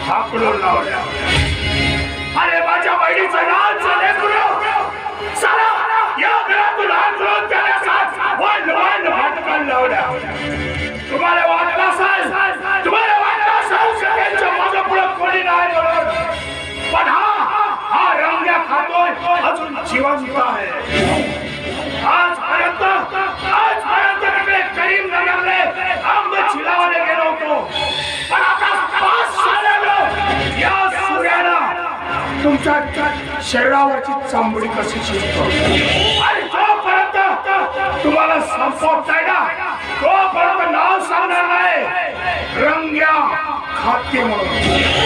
हाकलून लावल्या. अरे माझ्या बहिणीचं नाव झाले साला या घरातून हाकलून त्याला वांड भाटकाला लावल्या. तुम्हाला वाटलं असेल त्यांच्या मागे पुढे कोणी नाही म्हणून, पण हा रंग्या खातोय अजून जिवंत आहे. आजपर्यंत तिकडे करीमनगरले आंब चिलावाने गेलो होतो, पण आता 5 सालानं या सूर्यानं तुमच्या शरीरावरची चांबडी कशी शिजतो. आणि जोपर्यंत तुम्हाला संपवत नाही ना तोपर्यंत नाव सांगणार नाही रंग्या खाते म्हणून.